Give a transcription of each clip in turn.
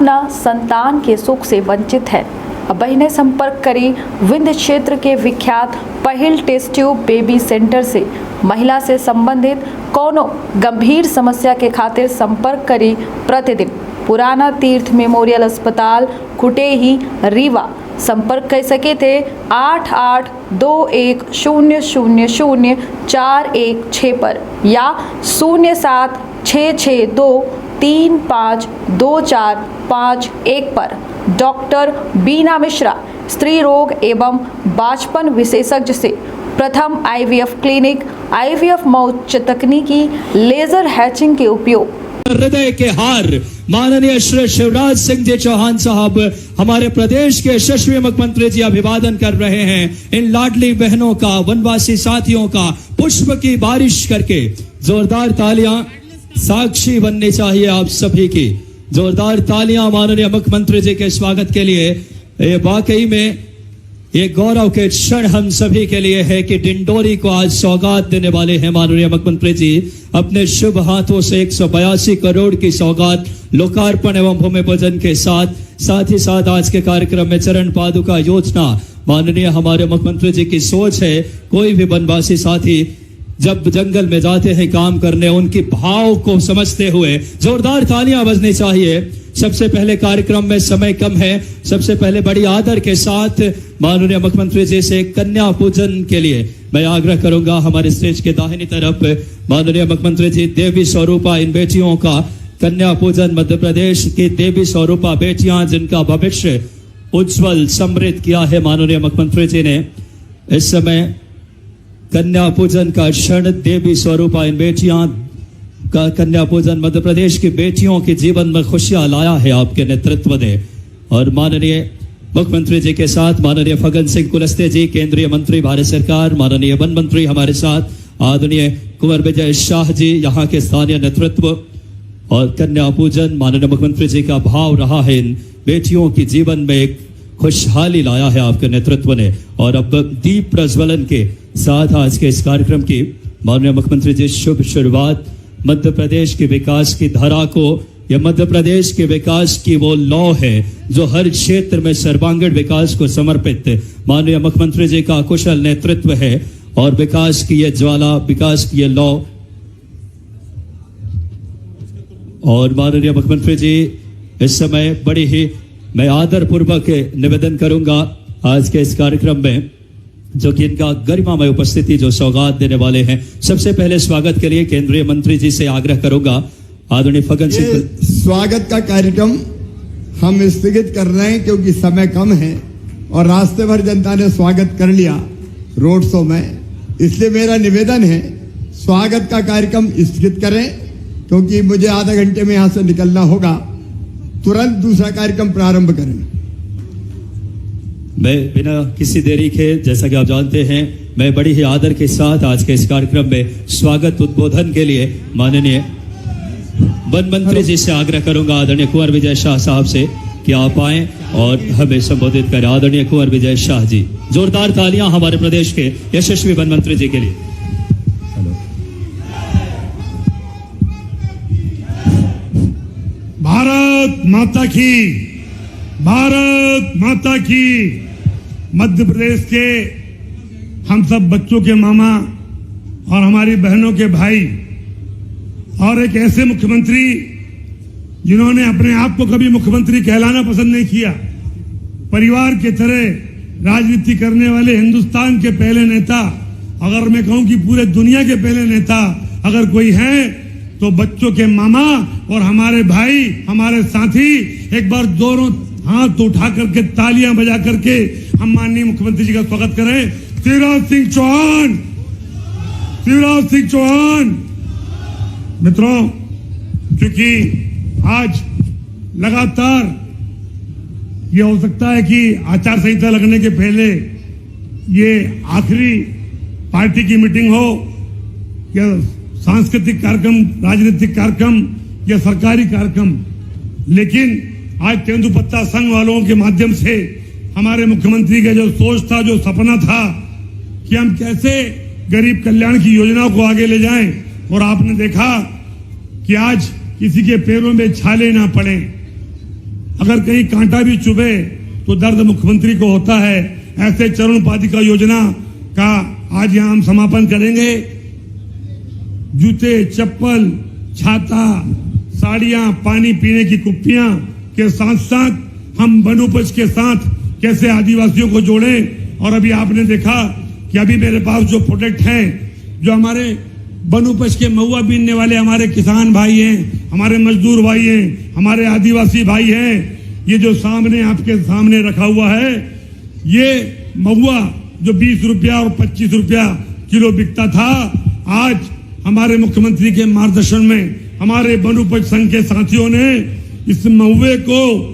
अपना संतान के सुख से वंचित है। अब बहनें संपर्क करें विंध्य क्षेत्र के विख्यात पहिल टेस्ट ट्यूब बेबी सेंटर से। महिला से संबंधित कोनो गंभीर समस्या के खातिर संपर्क करें प्रतिदिन पुराना तीर्थ मेमोरियल अस्पताल कुटेही रीवा। संपर्क कर सके थे 8821000416 पर या 076623524551 पर। डॉक्टर बीना मिश्रा स्त्री रोग एवं बांझपन विशेषज्ञ से प्रथम IVF क्लिनिक, IVF मौच तकनीकी, लेजर हैचिंग के उपयोग। हृदय के हार माननीय श्री शिवराज सिंह जी चौहान साहब हमारे प्रदेश के यशस्वी मुख्यमंत्री जी अभिवादन कर रहे हैं। इन लाडली बहनों का, वनवासी साथियों का पुष्प की बारिश करके जोरदार तालियां साक्षी बननी चाहिए आप सभी की। जोरदार तालियां माननीय मुख्यमंत्री जी के स्वागत के लिए। ये वाकई में ये गौरव के क्षण हम सभी के लिए है कि डिंडोरी को आज सौगात देने वाले हैं माननीय मुख्यमंत्री जी। अपने शुभ हाथों से 182 करोड़ की सौगात लोकार्पण एवं भूमि पूजन के साथ ही साथ आज के कार्यक्रम में चरण पादुका योजना माननीय हमारे मुख्यमंत्री जी की सोच है। कोई भी वनवासी साथी जब जंगल में जाते हैं काम करने, उनकी भाव को समझते हुए जोरदार तालियां बजनी चाहिए। सबसे पहले कार्यक्रम में समय कम है, सबसे पहले बड़ी आदर के साथ माननीय मुख्यमंत्री जी से कन्या पूजन के लिए मैं आग्रह करूंगा। हमारे स्टेज के दाहिनी तरफ माननीय मुख्यमंत्री जी देवी स्वरूपा इन बेटियों का कन्या पूजन, मध्य प्रदेश की देवी स्वरूपा बेटियां जिनका भविष्य उज्जवल समृद्ध किया है माननीय मुख्यमंत्री जी ने। इस समय कन्या पूजन का क्षण, देवी स्वरूपा इन बेटियां का कन्या पूजन मध्य प्रदेश की बेटियों के जीवन में खुशियां लाया है आपके नेतृत्व ने। और माननीय मुख्यमंत्री जी के साथ माननीय फग्गन सिंह कुलस्ते जी केंद्रीय मंत्री भारत सरकार, माननीय वन मंत्री हमारे साथ, आदरणीय कुंवर विजय शाह जी यहाँ के स्थानीय नेतृत्व। और कन्या पूजन माननीय मुख्यमंत्री जी का भाव रहा है, इन बेटियों की जीवन में एक खुशहाली लाया है आपके नेतृत्व ने। और अब दीप प्रज्वलन के साथ आज के इस कार्यक्रम की माननीय मुख्यमंत्री जी शुभ शुरुआत मध्य प्रदेश के विकास की धारा को, यह मध्य प्रदेश के विकास की वो लौ है जो हर क्षेत्र में सर्वांगीण विकास को समर्पित माननीय मुख्यमंत्री जी का कुशल नेतृत्व है। और विकास की ये ज्वाला, विकास की ये लौ। और माननीय मुख्यमंत्री जी इस समय बड़ी ही मैं आदर पूर्वक निवेदन करूंगा आज के इस कार्यक्रम में जो कि इनका गरिमामय उपस्थिति जो सौगात देने वाले हैं। सबसे पहले स्वागत के लिए केंद्रीय मंत्री जी से आग्रह करूंगा आदरणीय फग्गन सिंह। स्वागत का कार्यक्रम हम स्थगित कर रहे हैं क्योंकि समय कम है और रास्ते भर जनता ने स्वागत कर लिया रोड शो में, इसलिए मेरा निवेदन है स्वागत का कार्यक्रम स्थगित करें क्योंकि मुझे आधा घंटे में यहां से निकलना होगा। तुरंत दूसरा कार्यक्रम प्रारंभ करें। मैं बिना किसी देरी के, जैसा कि आप जानते हैं, मैं बड़ी ही आदर के साथ आज के इस कार्यक्रम में स्वागत उद्बोधन के लिए माननीय वन मंत्री जी से आग्रह करूंगा आदरणीय कुंवर विजय शाह साहब से कि आप आए और हमें संबोधित करें। आदरणीय कुंवर विजय शाह जी, जोरदार तालियां हमारे प्रदेश के यशस्वी वन मंत्री जी के लिए। भारत माता की, भारत माता की। मध्य प्रदेश के हम सब बच्चों के मामा और हमारी बहनों के भाई और एक ऐसे मुख्यमंत्री जिन्होंने अपने आप को कभी मुख्यमंत्री कहलाना पसंद नहीं किया, परिवार के तरह राजनीति करने वाले हिंदुस्तान के पहले नेता, अगर मैं कहूं कि पूरे दुनिया के पहले नेता अगर कोई है तो बच्चों के मामा और हमारे भाई, हमारे साथी, एक बार दोनों हाथ उठा करके तालियां बजा करके हम माननीय मुख्यमंत्री जी का स्वागत करें। शिवराज सिंह चौहान, शिवराज सिंह चौहान। मित्रों, क्योंकि आज लगातार ये हो सकता है कि आचार संहिता लगने के पहले ये आखिरी पार्टी की मीटिंग हो या सांस्कृतिक कार्यक्रम, राजनीतिक कार्यक्रम या सरकारी कार्यक्रम, लेकिन आज तेंदुपत्ता संघ वालों के माध्यम से हमारे मुख्यमंत्री का जो सोच था, जो सपना था कि हम कैसे गरीब कल्याण की योजनाओं को आगे ले जाएं, और आपने देखा कि आज किसी के पैरों में छाले ना पड़े। अगर कहीं कांटा भी चुभे तो दर्द मुख्यमंत्री को होता है। ऐसे चरण उपाधिका योजना का आज यहां हम समापन करेंगे। जूते, चप्पल, छाता, साड़ियां, पानी पीने की कुप्पियां के साथ साथ हम वन उपज के साथ कैसे आदिवासियों को जोड़ें। और अभी आपने देखा कि अभी मेरे पास जो प्रोडक्ट हैं, जो हमारे वन उपज के महुआ बीनने वाले हमारे किसान भाई हैं, हमारे मजदूर भाई हैं, हमारे आदिवासी भाई हैं, ये जो सामने आपके सामने रखा हुआ है, ये महुआ जो 20 रुपया और 25 रुपया किलो बिकता था, आज हमारे मुख्यमंत्री के मार्गदर्शन में हमारे वन उपज संघ के साथियों ने इस महुए को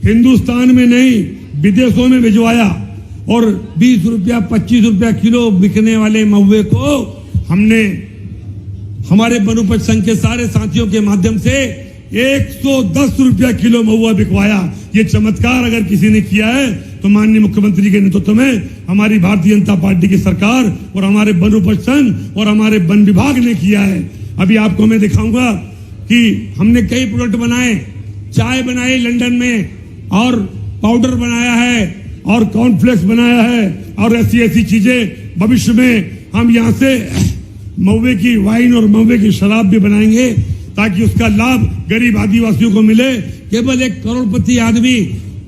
हिंदुस्तान में नहीं विदेशों में भिजवाया और 20 रुपया 25 रुपया किलो बिकने वाले महुए को हमने हमारे वन उपज संघ के सारे साथियों के माध्यम से 110 रुपया किलो महुआ बिकवाया। ये चमत्कार अगर किसी ने किया है तो माननीय मुख्यमंत्री के नेतृत्व में हमारी भारतीय जनता पार्टी की सरकार और हमारे वन उपज संघ और हमारे वन विभाग ने किया है। अभी आपको मैं दिखाऊंगा कि हमने कई प्रोडक्ट बनाए, चाय बनाई लंदन में और पाउडर बनाया है और कॉर्नफ्लेक्स बनाया है और ऐसी ऐसी चीजें भविष्य में हम यहाँ से महुए की वाइन और महुए की शराब भी बनाएंगे ताकि उसका लाभ गरीब आदिवासियों को मिले। केवल एक करोड़पति आदमी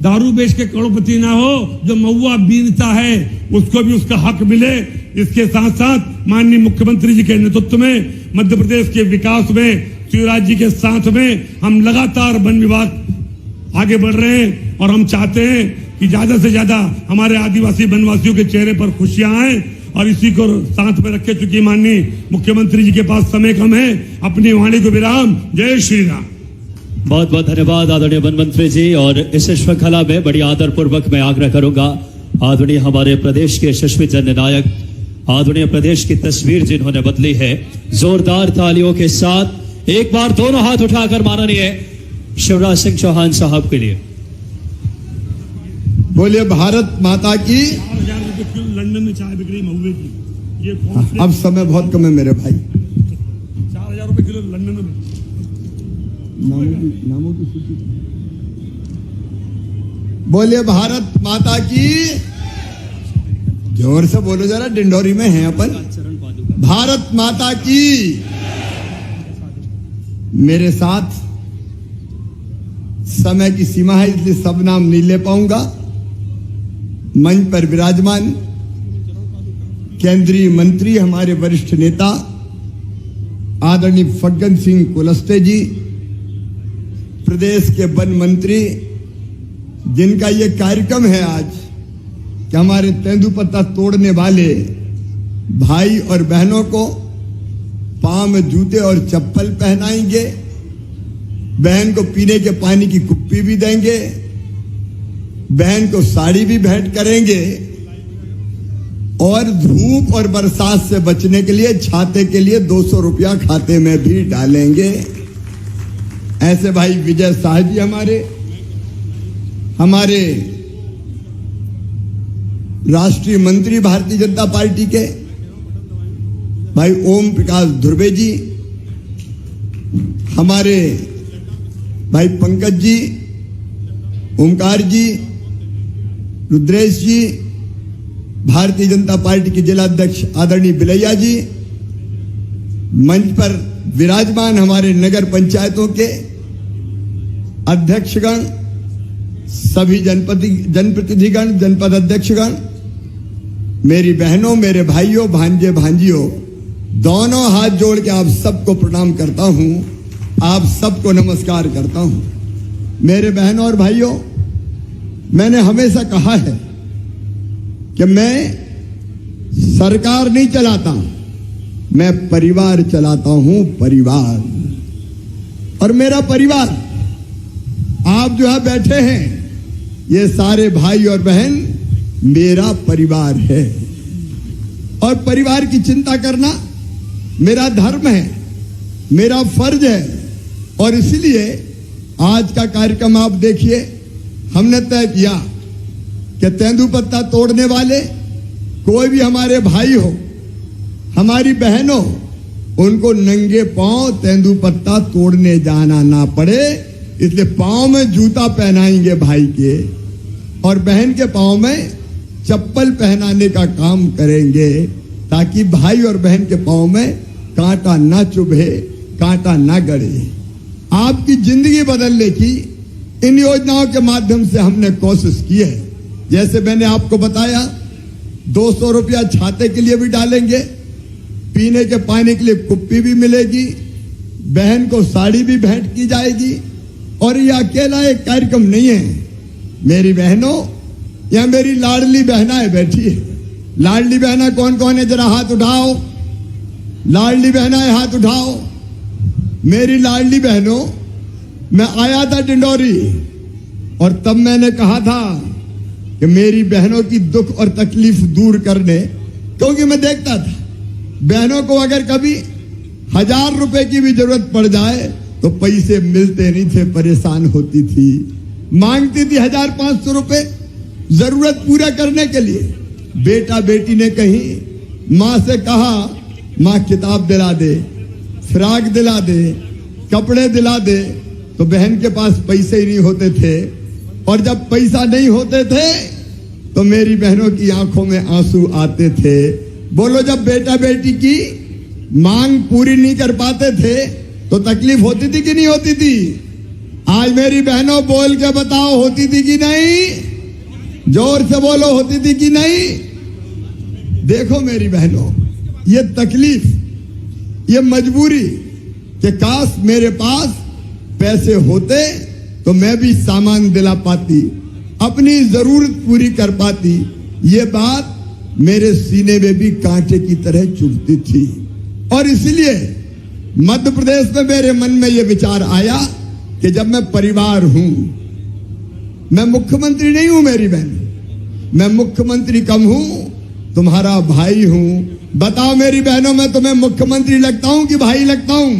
दारू बेच के करोड़पति ना हो, जो महुआ बीनता है उसको भी उसका हक मिले। इसके साथ साथ माननीय मुख्यमंत्री जी के नेतृत्व में मध्य प्रदेश के विकास में शिवराज जी के साथ में हम लगातार वन विभाग आगे बढ़ रहे हैं और हम चाहते हैं कि ज्यादा से ज्यादा हमारे आदिवासी वनवासियों के चेहरे पर खुशियां आए और इसी को साथ में रखे। चूंकि माननीय मुख्यमंत्री जी के पास समय कम है, अपनी वाणी को विराम। जय श्री राम। बहुत बहुत धन्यवाद आदरणीय वन मंत्री जी। और इस श्रृंखला में बड़ी आदर पूर्वक मैं आग्रह करूंगा आदरणीय हमारे प्रदेश के यशस्वी जननायक, आदरणीय प्रदेश की तस्वीर जिन्होंने बदली है, जोरदार तालियों के साथ एक बार दोनों हाथ उठाकर माननीय शिवराज सिंह चौहान साहब के लिए बोलिए भारत माता की। 4,000 रुपए किलो लंदन में चाय बिक रही महुए की। ये अब समय बहुत कम है मेरे भाई। 4,000 रुपए किलो लंदन में। नामों की सूची। बोलिए भारत माता की। जोर से बोलो जरा, डिंडोरी में हैं अपन। भारत माता की। मेरे साथ समय की सीमा है इसलिए सब नाम नहीं ले पाऊंगा। मंच पर विराजमान केंद्रीय मंत्री, हमारे वरिष्ठ नेता आदरणीय फग्गन सिंह कुलस्ते जी, प्रदेश के वन मंत्री, जिनका ये कार्यक्रम है आज कि हमारे तेंदुपत्ता तोड़ने वाले भाई और बहनों को पांव में जूते और चप्पल पहनाएंगे, बहन को पीने के पानी की कुप्पी भी देंगे, बहन को साड़ी भी भेंट करेंगे और धूप और बरसात से बचने के लिए छाते के लिए 200 रुपया खाते में भी डालेंगे। ऐसे भाई विजय शाह जी हमारे राष्ट्रीय मंत्री भारतीय जनता पार्टी के, भाई ओम प्रकाश धुर्वे जी, हमारे भाई पंकज जी, ओमकार जी, रुद्रेश जी, भारतीय जनता पार्टी के जिला अध्यक्ष आदरणीय बिलैया जी, मंच पर विराजमान हमारे नगर पंचायतों के अध्यक्षगण, सभी जनप्रतिनिधिगण, जनपद अध्यक्षगण, मेरी बहनों, मेरे भाइयों, भांजे भांजियों, दोनों हाथ जोड़ के आप सबको प्रणाम करता हूं, आप सबको नमस्कार करता हूं। मेरे बहनों और भाइयों, मैंने हमेशा कहा है कि मैं सरकार नहीं चलाता, मैं परिवार चलाता हूं, परिवार। और मेरा परिवार, आप जो है बैठे हैं, ये सारे भाई और बहन मेरा परिवार है और परिवार की चिंता करना मेरा धर्म है, मेरा फर्ज है। और इसलिए आज का कार्यक्रम आप देखिए, हमने तय किया कि तेंदुपत्ता तोड़ने वाले कोई भी हमारे भाई हो, हमारी बहन हो, उनको नंगे पांव तेंदुपत्ता तोड़ने जाना ना पड़े, इसलिए पांव में जूता पहनाएंगे भाई के और बहन के पांव में चप्पल पहनाने का काम करेंगे, ताकि भाई और बहन के पांव में कांटा ना चुभे, कांटा ना गड़े। आपकी जिंदगी बदलने की इन योजनाओं के माध्यम से हमने कोशिश की है। जैसे मैंने आपको बताया, 200 रुपया छाते के लिए भी डालेंगे, पीने के पानी के लिए कुप्पी भी मिलेगी, बहन को साड़ी भी भेंट की जाएगी। और यह अकेला एक कार्यक्रम नहीं है मेरी बहनों, यह मेरी लाडली बहनाएं बैठी है। लाडली बहना कौन कौन है, जरा हाथ उठाओ। लाडली बहनाएं हाथ उठाओ। मेरी लाडली बहनों, मैं आया था डिंडोरी और तब मैंने कहा था कि मेरी बहनों की दुख और तकलीफ दूर करने, क्योंकि मैं देखता था बहनों को अगर कभी 1000 रुपए की भी जरूरत पड़ जाए तो पैसे मिलते नहीं थे, परेशान होती थी, मांगती थी 1500 रुपए जरूरत पूरा करने के लिए। बेटा बेटी ने कहीं मां से कहा, मां किताब दिला दे, फ्राक दिला दे, कपड़े दिला दे, तो बहन के पास पैसे ही नहीं होते थे। और जब पैसा नहीं होते थे तो मेरी बहनों की आंखों में आंसू आते थे। बोलो, जब बेटा बेटी की मांग पूरी नहीं कर पाते थे तो तकलीफ होती थी कि नहीं होती थी? आज मेरी बहनों बोल के बताओ, होती थी कि नहीं? जोर से बोलो, होती थी कि नहीं? देखो मेरी बहनों, ये तकलीफ, ये मजबूरी कि काश मेरे पास पैसे होते तो मैं भी सामान दिला पाती, अपनी जरूरत पूरी कर पाती। ये बात मेरे सीने में भी कांटे की तरह चुभती थी। और इसलिए मध्य प्रदेश में मेरे मन में यह विचार आया कि जब मैं परिवार हूं, मैं मुख्यमंत्री नहीं हूं मेरी बहन, मैं मुख्यमंत्री कम हूं, तुम्हारा भाई हूं। बताओ मेरी बहनों, मैं तुम्हें मुख्यमंत्री लगता हूं कि भाई लगता हूं?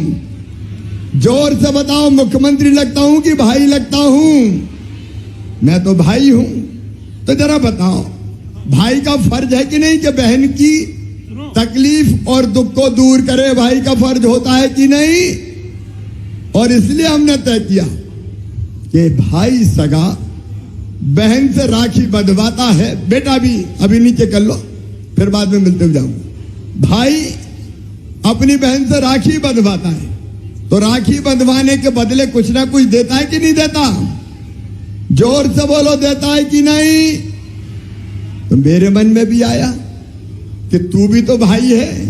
जोर से बताओ, मुख्यमंत्री लगता हूं कि भाई लगता हूं? मैं तो भाई हूं। तो जरा बताओ, भाई का फर्ज है कि नहीं कि बहन की तकलीफ और दुख को दूर करे? भाई का फर्ज होता है कि नहीं? और इसलिए हमने तय किया कि भाई सगा बहन से राखी बंधवाता है। बेटा भी अभी नीचे कर लो, फिर बाद में मिलते हुए जाऊंगा। भाई अपनी बहन से राखी बंधवाता है, तो राखी बंधवाने के बदले कुछ ना कुछ देता है कि नहीं देता? जोर से बोलो, देता है कि नहीं? तो मेरे मन में भी आया कि तू भी तो भाई है,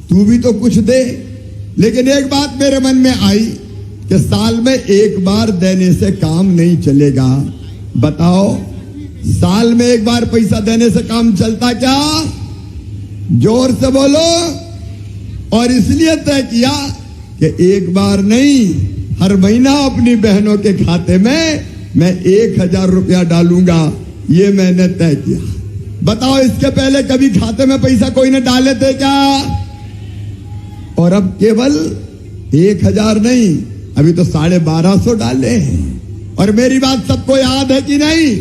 तू भी तो कुछ दे। लेकिन एक बात मेरे मन में आई कि साल में एक बार देने से काम नहीं चलेगा। बताओ, साल में एक बार पैसा देने से काम चलता क्या? जोर से बोलो। और इसलिए तय किया कि एक बार नहीं, हर महीना अपनी बहनों के खाते में मैं 1000 रुपया डालूंगा। ये मैंने तय किया। बताओ, इसके पहले कभी खाते में पैसा कोई ने डाले थे क्या? और अब केवल 1000 नहीं, अभी तो 1250 डाले हैं। और मेरी बात सबको याद है कि नहीं?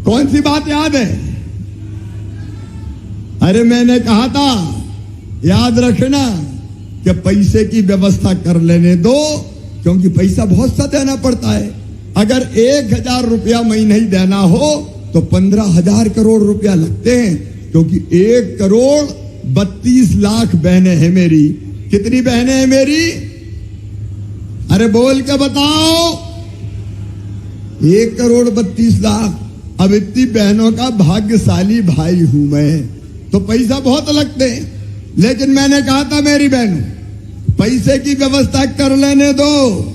कौन सी बात याद है? अरे मैंने कहा था, याद रखना कि पैसे की व्यवस्था कर लेने दो, क्योंकि पैसा बहुत सा देना पड़ता है। अगर 1000 रुपया महीने ही देना हो तो 15,000 करोड़ रुपया लगते हैं, क्योंकि 1 करोड़ 32 लाख बहनें हैं मेरी। कितनी बहनें हैं मेरी? अरे बोल के बताओ। 1 करोड़ 32 लाख। अब इतनी बहनों का भाग्यशाली भाई हूं मैं, तो पैसा बहुत लगते हैं। लेकिन मैंने कहा था मेरी बहनों, पैसे की व्यवस्था कर लेने दो।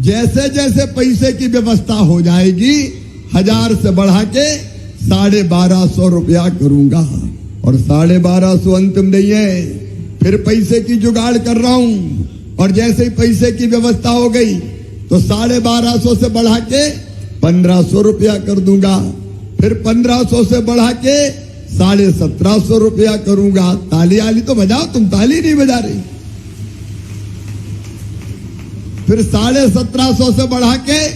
जैसे जैसे पैसे की व्यवस्था हो जाएगी, 1000 से बढ़ा के 1250 रुपया करूंगा। और 1250 अंतिम नहीं है, फिर पैसे की जुगाड़ कर रहा हूं। और जैसे ही पैसे की व्यवस्था हो गई तो 1250 से बढ़ा के 1500 रुपया कर दूंगा। फिर 1500 से बढ़ा के 1750 रुपया करूंगा। ताली आली तो बजाओ, तुम ताली नहीं बजा रही। फिर 1750 से बढ़ा के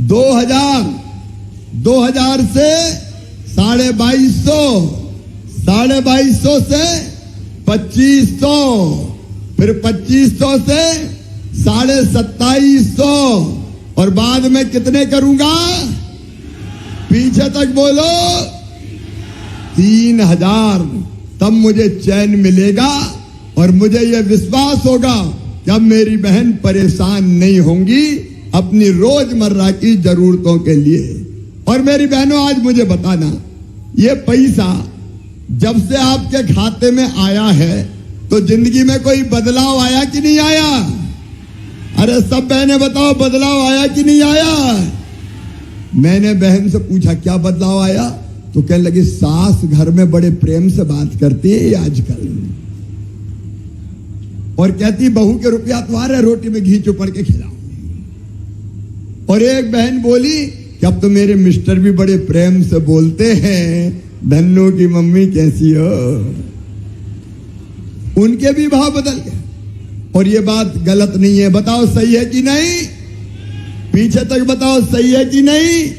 2000 से 2250, 2250 से 2500, फिर 2500 से 2750 और बाद में कितने करूंगा? पीछे तक बोलो 3000। तब मुझे चैन मिलेगा और मुझे यह विश्वास होगा कि अब मेरी बहन परेशान नहीं होंगी अपनी रोजमर्रा की जरूरतों के लिए। और मेरी बहनों, आज मुझे बताना, ये पैसा जब से आपके खाते में आया है तो जिंदगी में कोई बदलाव आया कि नहीं आया? अरे सब बहनें बताओ, बदलाव आया कि नहीं आया? मैंने बहन से पूछा क्या बदलाव आया, तो कहने लगी सास घर में बड़े प्रेम से बात करती है आजकल, और कहती बहू के रुपया तो आ रहा है, रोटी में घी चुपड़ के खिलाओ। और एक बहन बोली कि अब तो मेरे मिस्टर भी बड़े प्रेम से बोलते हैं, धन्नो की मम्मी कैसी हो। उनके भी भाव बदल गए। और ये बात गलत नहीं है, बताओ सही है कि नहीं? पीछे तक बताओ सही है कि नहीं?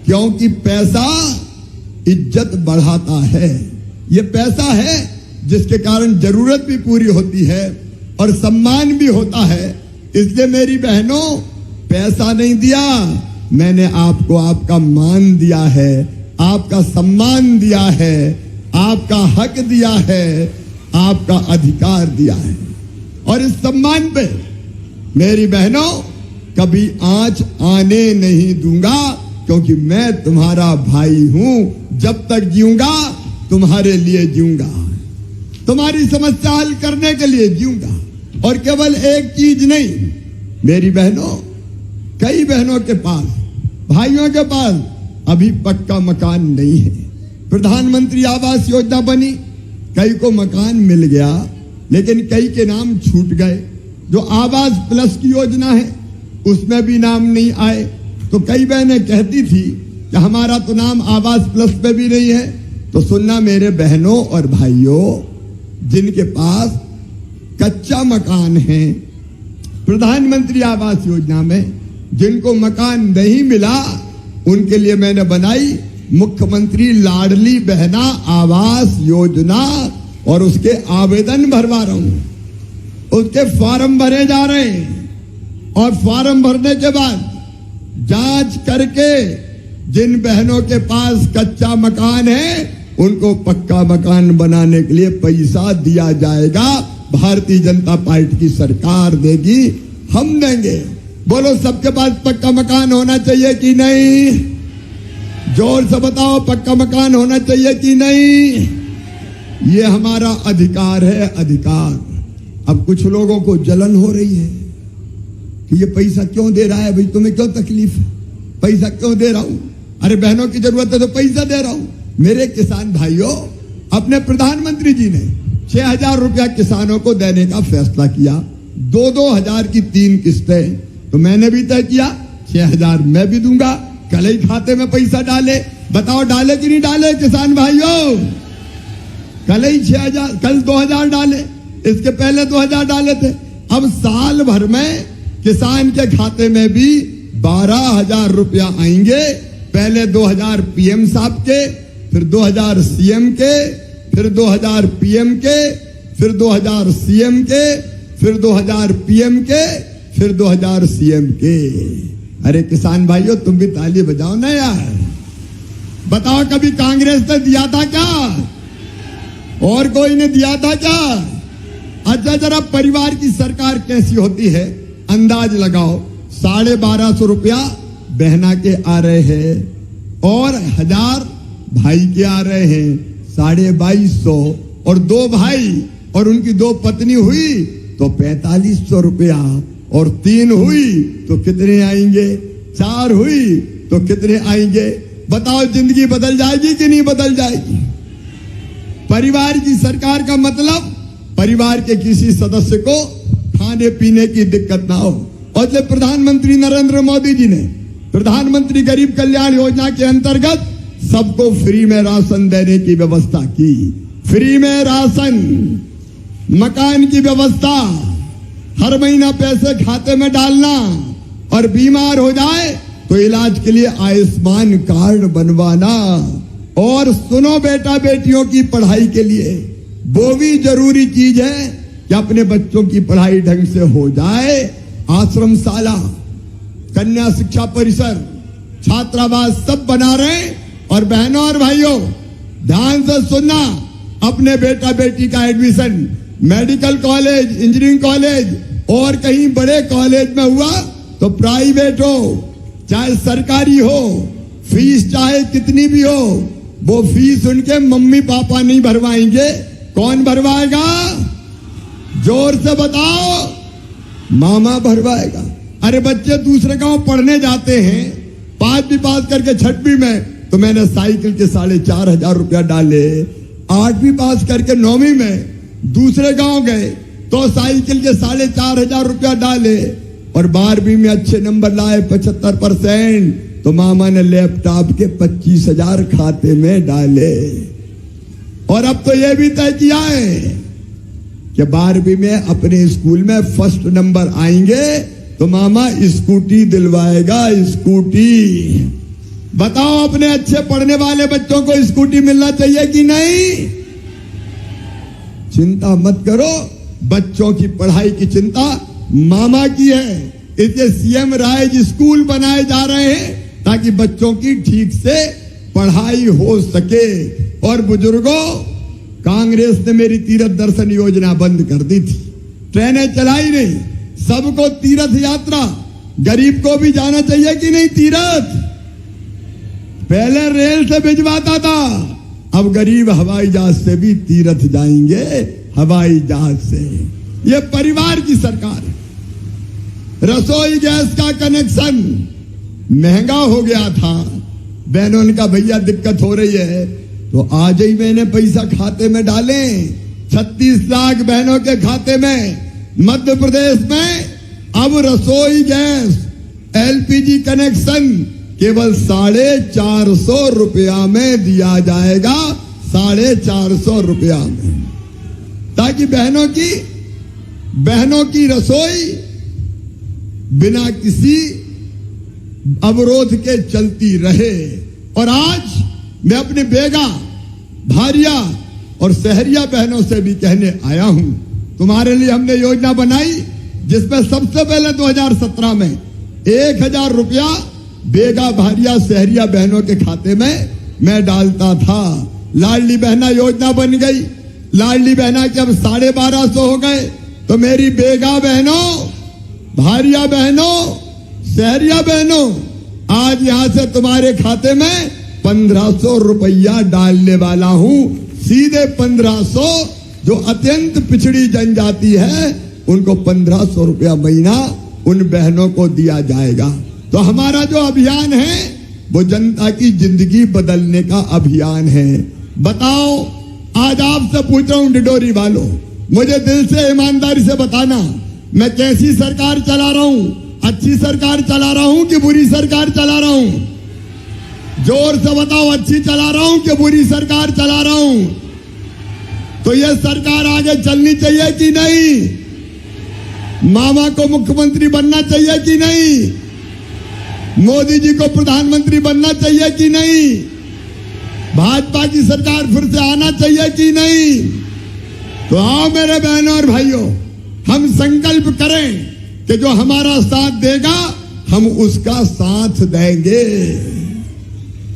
क्योंकि पैसा इज्जत बढ़ाता है। ये पैसा है जिसके कारण जरूरत भी पूरी होती है और सम्मान भी होता है। इसलिए मेरी बहनों, पैसा नहीं दिया, मैंने आपको आपका मान दिया है, आपका सम्मान दिया है, आपका हक दिया है, आपका अधिकार दिया है। और इस सम्मान पे मेरी बहनों कभी आंच आने नहीं दूंगा, क्योंकि मैं तुम्हारा भाई हूं। जब तक जीऊंगा तुम्हारे लिए जीऊंगा, तुम्हारी समस्या हल करने के लिए जीऊंगा। और केवल एक चीज नहीं मेरी बहनों, कई बहनों के पास, भाइयों के पास अभी पक्का मकान नहीं है। प्रधानमंत्री आवास योजना बनी, कई को मकान मिल गया, लेकिन कई के नाम छूट गए। जो आवास प्लस की योजना है उसमें भी नाम नहीं आए। तो कई बहनें कहती थी कि हमारा तो नाम आवास प्लस पे भी नहीं है। तो सुनना मेरे बहनों और भाइयों, जिनके पास कच्चा मकान है, प्रधानमंत्री आवास योजना में जिनको मकान नहीं मिला, उनके लिए मैंने बनाई मुख्यमंत्री लाडली बहना आवास योजना, और उसके आवेदन भरवा रहा हूं। उसके फॉर्म भरे जा रहे हैं, और फॉर्म भरने के बाद जांच करके जिन बहनों के पास कच्चा मकान है उनको पक्का मकान बनाने के लिए पैसा दिया जाएगा। भारतीय जनता पार्टी की सरकार देगी, हम देंगे। बोलो, सबके पास पक्का मकान होना चाहिए कि नहीं? जोर से बताओ, पक्का मकान होना चाहिए कि नहीं? ये हमारा अधिकार है, अधिकार। अब कुछ लोगों को जलन हो रही है कि ये पैसा क्यों दे रहा है भाई, तुम्हें क्यों तकलीफ है, पैसा क्यों दे रहा हूं? अरे बहनों की जरूरत है तो पैसा दे रहा हूं। मेरे किसान भाइयों, अपने प्रधानमंत्री जी ने 6000 रुपया किसानों को देने का फैसला किया, 2-2 हजार की 3 किस्तें। तो मैंने भी तय किया 6000 मैं भी दूंगा। कल ही खाते में पैसा डाले, बताओ डाले कि नहीं डाले किसान भाइयों? कल ही 6000, कल 2000 डाले, इसके पहले 2000 डाले थे। अब साल भर में किसान के खाते में भी 12000 रुपया आएंगे। पहले 2000 पीएम साहब के, फिर 2000 सीएम के, फिर 2000 पीएम के, फिर 2000 सीएम के, फिर 2000 पीएम के, फिर 2000 सीएम के। अरे किसान भाइयों, तुम भी ताली बजाओ ना यार। बताओ, कभी कांग्रेस ने दिया था क्या? और कोई ने दिया था क्या? अच्छा, जरा परिवार की सरकार कैसी होती है अंदाज लगाओ। 1250 रुपया बहना के आ रहे हैं और 1000 भाई के आ रहे हैं, 2250। और 2 भाई और उनकी 2 पत्नी हुई तो 4500 रुपया, और 3 हुई तो कितने आएंगे? 4 हुई तो कितने आएंगे? बताओ, जिंदगी बदल जाएगी कि नहीं बदल जाएगी? परिवार की सरकार का मतलब परिवार के किसी सदस्य को खाने पीने की दिक्कत ना हो। और जब प्रधानमंत्री नरेंद्र मोदी जी ने प्रधानमंत्री गरीब कल्याण योजना के अंतर्गत सबको फ्री में राशन देने की व्यवस्था की, फ्री में राशन, मकान की व्यवस्था, हर महीना पैसे खाते में डालना, और बीमार हो जाए तो इलाज के लिए आयुष्मान कार्ड बनवाना। और सुनो बेटा बेटियों की पढ़ाई के लिए वो भी जरूरी चीज है कि अपने बच्चों की पढ़ाई ढंग से हो जाए। आश्रम शाला, कन्या शिक्षा परिसर, छात्रावास सब बना रहे हैं। और बहनों और भाइयों ध्यान से सुनना, अपने बेटा बेटी का admission medical college, engineering college और कहीं बड़े कॉलेज में हुआ तो प्राइवेट हो चाहे सरकारी हो, फीस चाहे कितनी भी हो, वो फीस उनके मम्मी पापा नहीं भरवाएंगे। कौन भरवाएगा? जोर से बताओ। मामा भरवाएगा। अरे बच्चे दूसरे गांव पढ़ने जाते हैं, 5वीं पास करके 6वीं में तो मैंने साइकिल के 4,500 रुपया डाले। 8वीं पास करके 9वीं में दूसरे गांव गए तो साइकिल के 4,500 रुपया डाले। और 12वीं में अच्छे नंबर लाए 75%, तो मामा ने लैपटॉप के 25,000 खाते में डाले। और अब तो यह भी तय किया है कि 12वीं में अपने स्कूल में फर्स्ट नंबर आएंगे तो मामा स्कूटी दिलवाएगा। स्कूटी बताओ, अपने अच्छे पढ़ने वाले बच्चों को स्कूटी मिलना चाहिए कि नहीं? चिंता मत करो, बच्चों की पढ़ाई की चिंता मामा की है। इसलिए सीएम राइज स्कूल बनाए जा रहे हैं ताकि बच्चों की ठीक से पढ़ाई हो सके। और बुजुर्गों, कांग्रेस ने मेरी तीर्थ दर्शन योजना बंद कर दी थी, ट्रेनें चलाई नहीं। सबको तीर्थ यात्रा, गरीब को भी जाना चाहिए कि नहीं तीर्थ? पहले रेल से भिजवाता था, अब गरीब हवाई जहाज से भी तीर्थ जाएंगे। हवाई जहाज से। ये परिवार की सरकार है। रसोई गैस का कनेक्शन महंगा हो गया था, बहनों ने कहा भैया दिक्कत हो रही है, तो आज ही मैंने पैसा खाते में डाले। 36 लाख बहनों के खाते में। मध्य प्रदेश में अब रसोई गैस एलपीजी कनेक्शन केवल 450 रुपया में दिया जाएगा। 450 रुपया में, ताकि बहनों की रसोई बिना किसी अवरोध के चलती रहे। और आज मैं अपने बेगा, भारिया और सहरिया बहनों से भी कहने आया हूं, तुम्हारे लिए हमने योजना बनाई जिसमें सबसे पहले 2017 में 1,000 रुपया बेगा, भारिया, सहरिया बहनों के खाते में मैं डालता था। लाडली बहना योजना बन गई। लाडली बहना के अब 1250 हो गए। तो मेरी बेगा बहनों, भारिया बहनों, सहरिया बहनों, आज यहां से तुम्हारे खाते में 1,500 रुपया डालने वाला हूं। सीधे 1,500। जो अत्यंत पिछड़ी जनजाति है उनको 1,500 रुपया महीना उन बहनों को दिया जाएगा। तो हमारा जो अभियान है वो जनता की जिंदगी बदलने का अभियान है। बताओ, आज आपसे पूछ रहा हूं डिडोरी वालों, मुझे दिल से ईमानदारी से बताना, मैं कैसी सरकार चला रहा हूं? अच्छी सरकार चला रहा हूं कि बुरी सरकार चला रहा हूं? जोर से बताओ, अच्छी चला रहा हूं कि बुरी सरकार चला रहा हूं? तो यह सरकार आगे चलनी चाहिए कि नहीं? मामा को मुख्यमंत्री बनना चाहिए कि नहीं? मोदी जी को प्रधानमंत्री बनना चाहिए कि नहीं? भाजपा की सरकार फिर से आना चाहिए कि नहीं? तो आओ मेरे बहनों और भाइयों, हम संकल्प करें कि जो हमारा साथ देगा हम उसका साथ देंगे।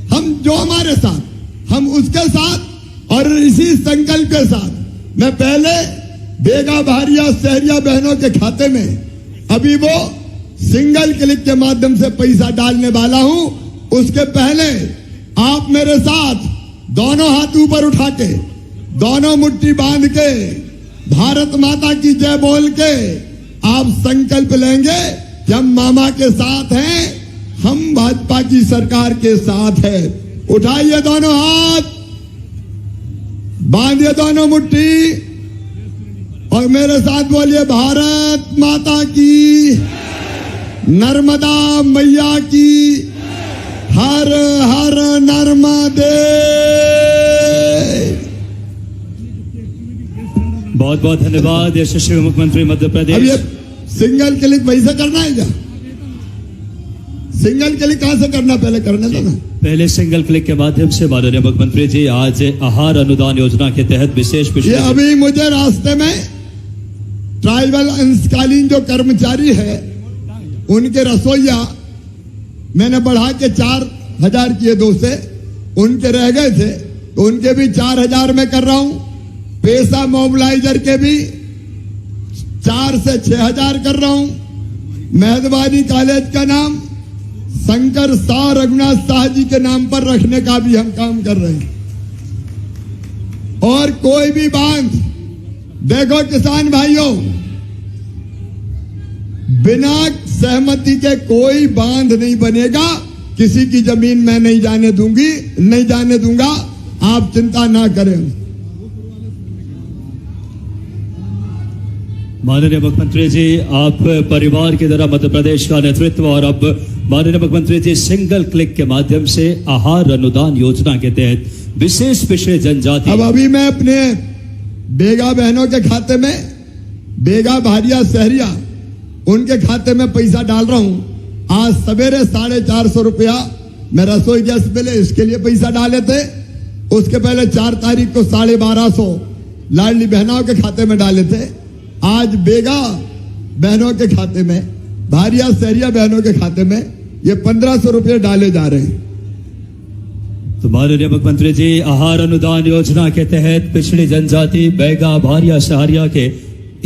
हम जो हमारे साथ, हम उसके साथ। और इसी संकल्प के साथ मैं पहले बेगा, भारिया, सहरिया बहनों के खाते में अभी वो सिंगल क्लिक के माध्यम से पैसा डालने वाला हूं। उसके पहले आप मेरे साथ दोनों हाथ ऊपर उठा के, दोनों मुट्ठी बांध के, भारत माता की जय बोल के आप संकल्प लेंगे कि हम मामा के साथ हैं, हम भाजपा की सरकार के साथ है। उठाइए दोनों हाथ, बांधिए दोनों मुट्ठी और मेरे साथ बोलिए भारत माता की, नर्मदा मैया की, हर हर नर्मदे। बहुत बहुत धन्यवाद यशस्वी मुख्यमंत्री मध्य अब प्रदेश। ये सिंगल क्लिक वैसे करना है क्या? सिंगल क्लिक कहां से करना, पहले करने दो ना। पहले सिंगल क्लिक के माध्यम से माननीय मुख्यमंत्री जी आज आहार अनुदान योजना के तहत विशेष ये अभी मुझे रास्ते में ट्राइबल अंशकालीन जो कर्मचारी है उनके रसोईया मैंने बढ़ा के 4,000 किए 2 से, उनके रह गए थे तो उनके भी 4,000 में कर रहा हूं। पेशा मोबिलाइजर के भी 4 से 6,000 कर रहा हूं। मेहरबानी कॉलेज का नाम शंकर शाह रघुनाथ शाह जी के नाम पर रखने का भी हम काम कर रहे हैं। और कोई भी बांध, देखो किसान भाइयों, बिना सहमति के कोई बांध नहीं बनेगा। किसी की जमीन मैं नहीं जाने दूंगा, आप चिंता ना करें। माननीय मुख्यमंत्री जी, आप परिवार की तरह मध्य प्रदेश का नेतृत्व और अब माननीय मुख्यमंत्री जी सिंगल क्लिक के माध्यम से आहार अनुदान योजना के तहत विशेष पिछड़े जनजाति। अब अभी मैं अपने बेगा बहनों के खाते में, बेगा भारिया शहरिया, उनके खाते में पैसा डाल रहा हूं। आज सवेरे 450 रुपया मैं रसोई गैस मिले इसके लिए पैसा डाले थे। उसके पहले 4 तारीख को 1250 लाडली बहनों के खाते में डाले थे। आज बेगा बहनों के खाते में, भारिया शहरिया बहनों के खाते में ये 1500 रुपये डाले जा रहे हैं। तो माननीय मुख्यमंत्री जी, आहार अनुदान योजना के तहत पिछड़ी जनजाति बैगा भारिया शहरिया के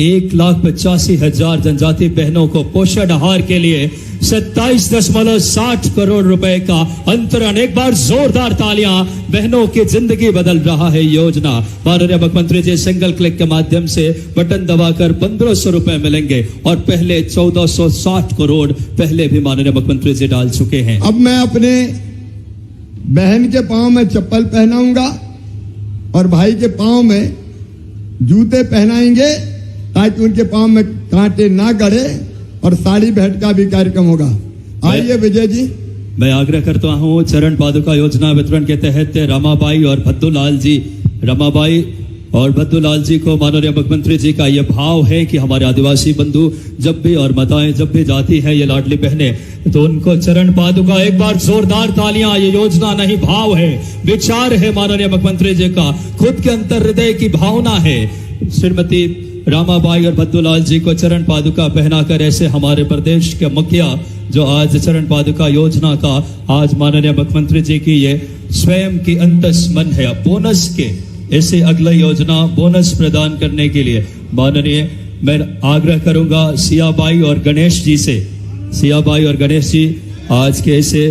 1,85,000 जनजाति बहनों को पोषण आहार के लिए 27.60 करोड़ रुपए का अंतरण। एक बार जोरदार तालियां, बहनों की जिंदगी बदल रहा है योजना। माननीय मुख्यमंत्री जी सिंगल क्लिक के माध्यम से बटन दबाकर 1,500 रुपए मिलेंगे और पहले 1460 करोड़ पहले भी माननीय मुख्यमंत्री जी डाल चुके हैं। अब मैं अपने बहन के पांव में चप्पल पहनाऊंगा और भाई के पांव में जूते पहनाएंगे ताकि उनके पांव में कांटे ना गड़े, और साड़ी भेंट का भी कार्यक्रम होगा। आइए विजय जी। मैं आग्रह करता हूं, चरण पादुका योजना वितरण के तहत रमाबाई और भद्दूलाल जी को माननीय मुख्यमंत्री जी का यह भाव है कि हमारे आदिवासी बंधु जब भी और माताएं जब भी जाती हैं ये लाडली बहनें, तो उनको चरण पादुका। एक बार जोरदार तालियां। ये योजना नहीं, भाव है, विचार है माननीय मुख्यमंत्री जी का, खुद के अंतर हृदय की भावना है। श्रीमती रामाबाई और भद्दूलाल जी को चरण पादुका पहनाकर ऐसे हमारे प्रदेश के मुखिया जो आज चरण पादुका योजना का आज माननीय मुख्यमंत्री जी की ये स्वयं की अंतस मन है। बोनस के ऐसे अगला योजना बोनस प्रदान करने के लिए माननीय मैं आग्रह करूंगा सियाबाई और गणेश जी से। सियाबाई और गणेश जी आज के ऐसे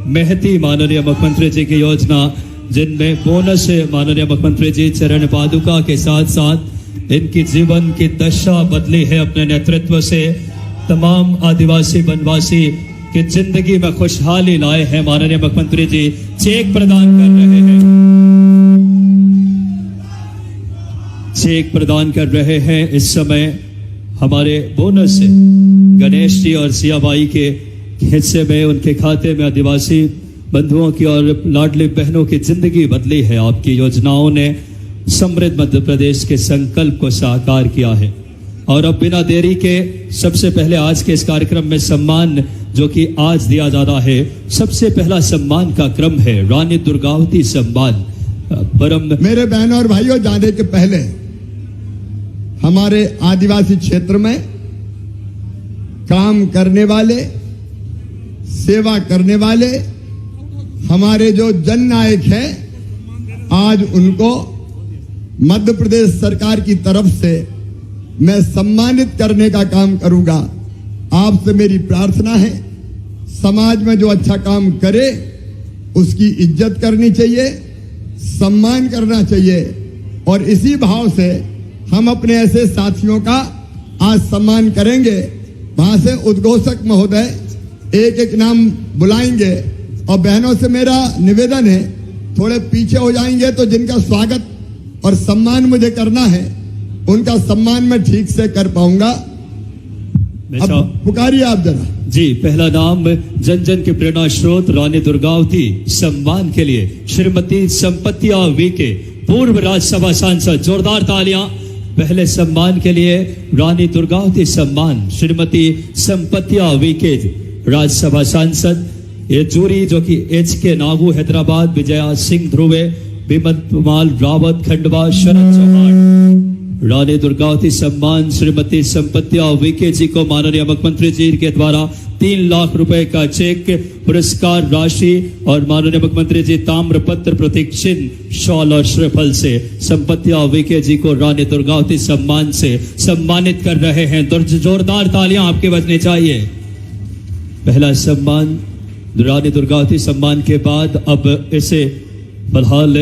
महती माननीय मुख्यमंत्री जी की योजना जिनमें बोनस है। माननीय मुख्यमंत्री जी चरण पादुका के साथ साथ इनकी जीवन की दशा बदली है अपने नेतृत्व से। तमाम आदिवासी वनवासी की जिंदगी में खुशहाली लाए हैं। माननीय मुख्यमंत्री जी चेक प्रदान कर रहे हैं, चेक प्रदान कर रहे हैं इस समय। हमारे बोनस से गणेश जी और सियाबाई के हिस्से में, उनके खाते में आदिवासी बंधुओं की और लाडली बहनों की जिंदगी बदली है। आपकी योजनाओं ने समृद्ध मध्य प्रदेश के संकल्प को साकार किया है। और अब बिना देरी के सबसे पहले आज के इस कार्यक्रम में सम्मान जो कि आज दिया जा रहा है, सबसे पहला सम्मान का क्रम है रानी दुर्गावती सम्मान। परम मेरे बहनों और भाइयों, जाने के पहले हमारे आदिवासी क्षेत्र में काम करने वाले, सेवा करने वाले हमारे जो जननायक हैं, आज उनको मध्य प्रदेश सरकार की तरफ से मैं सम्मानित करने का काम करूंगा। आपसे मेरी प्रार्थना है, समाज में जो अच्छा काम करे उसकी इज्जत करनी चाहिए, सम्मान करना चाहिए, और इसी भाव से हम अपने ऐसे साथियों का आज सम्मान करेंगे। वहां से उद्घोषक महोदय एक एक नाम बुलाएंगे, और बहनों से मेरा निवेदन है थोड़े पीछे हो जाएंगे तो जिनका स्वागत और सम्मान मुझे करना है उनका सम्मान मैं ठीक से कर पाऊंगा। अब पुकारिए आप जरा जी। पहला नाम जन जन के प्रेरणा स्रोत रानी दुर्गावती सम्मान के लिए श्रीमती संपत्तिया वीके, पूर्व राज्यसभा सांसद। जोरदार तालियां पहले सम्मान के लिए। रानी दुर्गावती सम्मान श्रीमती संपत्तिया वीके, राज्यसभा सांसद। ये जूरी जो कि HK नागू हैदराबाद, विजया सिंह ध्रुवे, विमल कुमार रावत खंडवा, शरद चौहान, रानी दुर्गावती सम्मान श्रीमती संपत्तिया वीके जी को माननीय मुख्यमंत्री जी के द्वारा 3 लाख रुपए का चेक पुरस्कार राशि और माननीय मुख्यमंत्री जी ताम्रपत्र प्रतीक चिन्ह शॉल और श्रीफल से संपत्तिया वीके जी को रानी दुर्गावती सम्मान से सम्मानित कर रहे हैं। जोरदार तालियां आपके बजने चाहिए। पहला सम्मान रानी दुर्गावती सम्मान के बाद अब इसे फिलहाल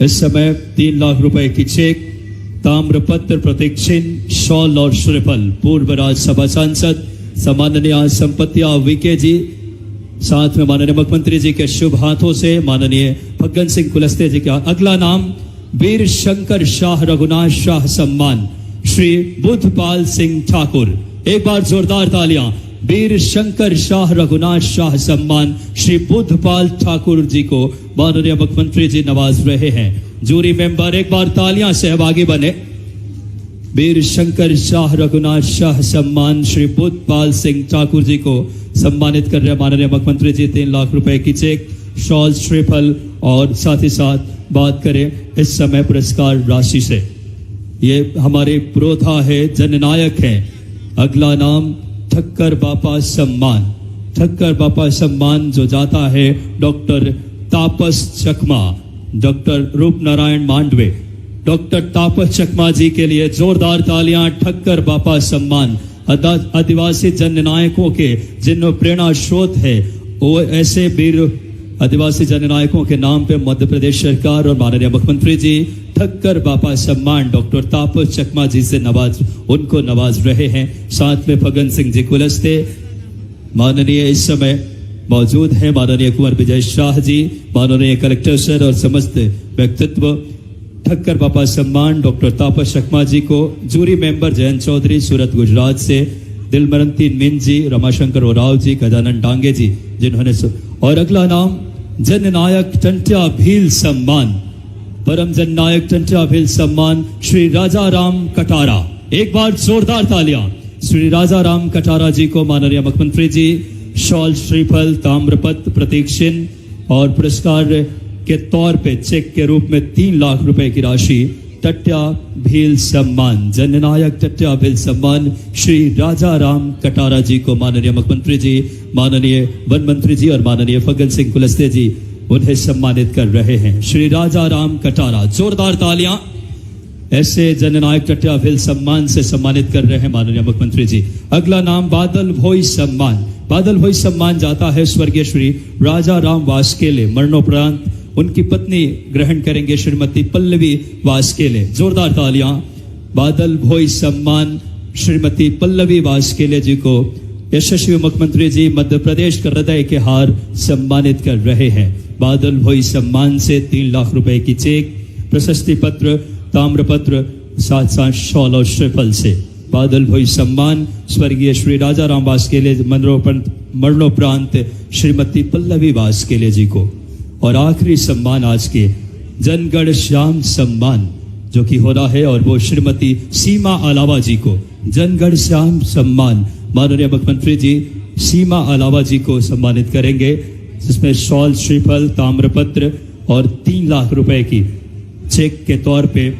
इस समय 3 लाख रुपए की चेक ताम्रपत्र प्रतीक चिन्ह शॉल और श्रीफल पूर्व राज्यसभा सांसद सम्माननीय संपत्तिया वीके जी साथ में माननीय मुख्यमंत्री जी के शुभ हाथों से माननीय फग्गन सिंह कुलस्ते जी का अगला नाम वीर शंकर शाह रघुनाथ शाह सम्मान श्री बुद्धपाल सिंह ठाकुर। एक बार जोरदार तालियां। वीर शंकर शाह रघुनाथ शाह सम्मान श्री बुद्धपाल ठाकुर जी को माननीय मुख्यमंत्री जी नवाज रहे हैं। जूरी मेंबर एक बार तालियां सहभागी बने। वीर शंकर शाह रघुनाथ शाह सम्मान श्री बुद्धपाल सिंह ठाकुर जी को सम्मानित कर रहे माननीय मुख्यमंत्री जी 3 लाख रुपए की चेक शॉल श्रीफल और साथ ही साथ बात करें इस समय पुरस्कार राशि से। ये हमारे पुरोधा है, जननायक है। अगला नाम ठक्कर बापा सम्मान। ठक्कर बापा सम्मान जो जाता है डॉक्टर तापस चकमा, डॉक्टर रूप नारायण मांडवे, डॉक्टर तापस चकमा जी के लिए जोरदार तालियां। ठक्कर बापा सम्मान आदिवासी जननायकों के जिनमें प्रेरणा स्रोत है वो ऐसे वीर आदिवासी जननायकों के नाम पे मध्य प्रदेश सरकार और माननीय मुख्यमंत्री जी ठक्कर बापा सम्मान डॉक्टर तापस चकमा जी से उनको नवाज रहे हैं। साथ में फग्गन सिंह जी कुलस्ते माननीय इस समय मौजूद हैं, माननीय कुंवर विजय शाह जी, माननीय कलेक्टर सर और समस्त व्यक्तित्व। ठक्कर बापा सम्मान डॉक्टर तापस चकमा जी को जूरी मेंबर जयंत चौधरी सूरत गुजरात से, दिलमरंती मीन जी, रमाशंकर ओराव जी, गजानन डांगे जी जिन्होंने और अगला नाम जननायक टंट्या भील सम्मान परम जननायक टंट्या भील सम्मान श्री राजा राम कटारा। एक बार जोरदार तालियां। श्री राजा राम कटारा जी को माननीय मुख्यमंत्री जी शॉल श्रीफल ताम्रपत्र प्रतीक चिन्ह और पुरस्कार के तौर पे चेक के रूप में 3 लाख रुपए की राशि टट्या भील सम्मान जननायक टट्या भील सम्मान श्री राजा राम कटारा जी को माननीय मुख्यमंत्री जी, माननीय वन मंत्री जी और माननीय फग्गन सिंह कुलस्ते जी उन्हें सम्मानित कर रहे हैं। श्री राजा राम कटारा, जोरदार तालियां। ऐसे जननायक टट्या भील सम्मान से सम्मानित कर रहे हैं माननीय मुख्यमंत्री जी। अगला नाम बादल भोई सम्मान। बादल भोई सम्मान जाता है स्वर्गीय श्री राजा राम वास्केले, मरणोपरांत उनकी पत्नी ग्रहण करेंगे श्रीमती पल्लवी वास्केले। जोरदार तालियां। बादल भोई सम्मान श्रीमती पल्लवी वास्केले जी को यशस्वी मुख्यमंत्री जी मध्य प्रदेश का हृदय के हार सम्मानित कर रहे हैं। बादल भोई सम्मान से 3 लाख रुपए की चेक, प्रशस्ति पत्र, ताम्रपत्र साथ साथ शॉल और श्रीफल से बादल भोई सम्मान स्वर्गीय श्री राजा राम वास्केले मरणोपरांत श्रीमती पल्लवी वास्केले जी को। और आखिरी सम्मान आज के जनगण श्याम सम्मान जो कि हो रहा है और वो श्रीमती सीमा अलावा जी को जनगण श्याम सम्मान माननीय मुख्यमंत्री जी सीमा अलावा जी को सम्मानित करेंगे, जिसमें शॉल श्रीफल ताम्रपत्र और 3 लाख रुपए की चेक के तौर पे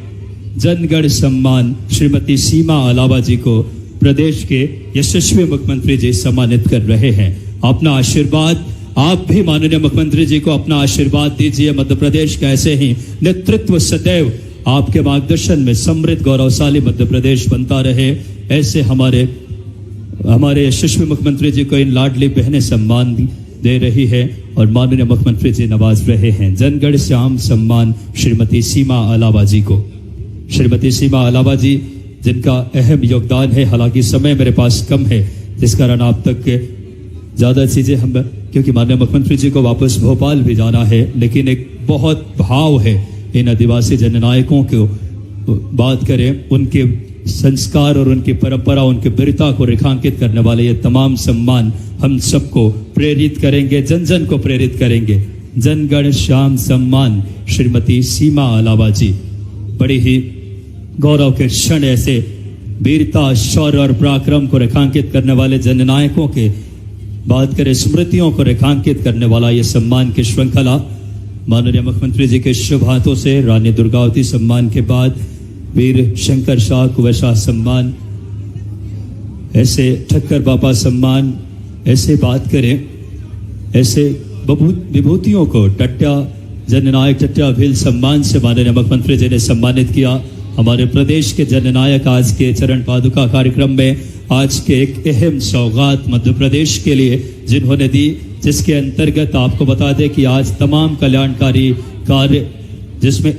जनगण सम्मान श्रीमती सीमा अलावा जी को प्रदेश के यशस्वी मुख्यमंत्री जी सम्मानित कर रहे हैं। अपना आशीर्वाद आप भी माननीय मुख्यमंत्री जी को अपना आशीर्वाद दीजिए। मध्य प्रदेश का ऐसे ही नेतृत्व सदैव आपके मार्गदर्शन में समृद्ध गौरवशाली मध्य प्रदेश बनता रहे। ऐसे हमारे यशस्वी मुख्यमंत्री जी को इन लाडली बहनें सम्मान दे रही है और माननीय मुख्यमंत्री जी नवाज रहे हैं। जनगण श्याम सम्मान श्रीमती सीमा अलावा जी को। श्रीमती सीमा अलावा जी जिनका अहम योगदान है, हालांकि समय मेरे पास कम है जिस कारण आप तक ज्यादा चीजें हम, क्योंकि माननीय मुख्यमंत्री जी को वापस भोपाल भी जाना है, लेकिन एक बहुत भाव है इन आदिवासी जननायकों को बात करें, उनके संस्कार और उनकी परंपरा, उनकी वीरता को रेखांकित करने वाले ये तमाम सम्मान हम सबको प्रेरित करेंगे, जन जन को प्रेरित करेंगे। जनगण श्याम सम्मान श्रीमती सीमा अलावा जी, बड़ी ही गौरव के क्षण ऐसे वीरता, शौर्य और पराक्रम को रेखांकित करने वाले जननायकों के बात करें, स्मृतियों को रेखांकित करने वाला ये सम्मान की श्रृंखला माननीय मुख्यमंत्री जी के शुभ हाथों से रानी दुर्गावती सम्मान के बाद वीर शंकर शाह को वैसा सम्मान, ऐसे ठक्कर बाबा सम्मान, ऐसे बात करें, ऐसे विभूतियों को टट्टा जननायक टट्टा भील सम्मान से माननीय मुख्यमंत्री जी ने सम्मानित किया। हमारे प्रदेश के जननायक आज के चरण पादुका कार्यक्रम में आज के एक अहम सौगात मध्य प्रदेश के लिए जिन्होंने दी, जिसके अंतर्गत आपको बता दें कि आज तमाम कल्याणकारी कार्य जिसमें